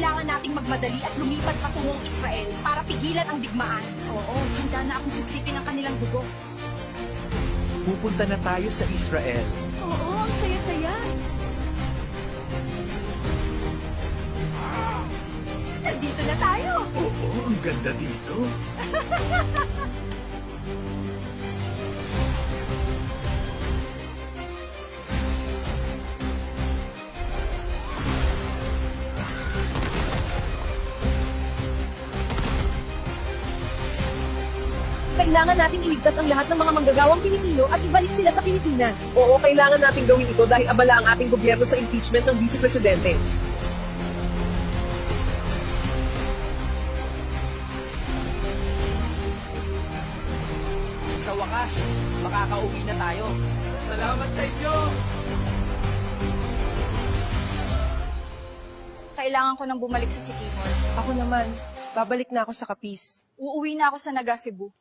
kailangan nating magmadali at lumipat patungong Israel para pigilan ang digmaan. Oo, handa na akong siksipin ang kanilang dugo. Pupunta na tayo sa Israel. Oo, ang saya-saya. Nandito na tayo! Oo, ang ganda dito. Kailangan nating iligtas ang lahat ng mga manggagawang Pilipino at ibalik sila sa Pilipinas. Oo, kailangan nating gawin ito dahil abala ang ating gobyerno sa impeachment ng Vice Presidente. Sa wakas, makakauwi na tayo. Salamat sa inyo! Kailangan ko nang bumalik sa Sikihor. Ako naman, babalik na ako sa Capiz. Uuwi na ako sa Naga, Cebu.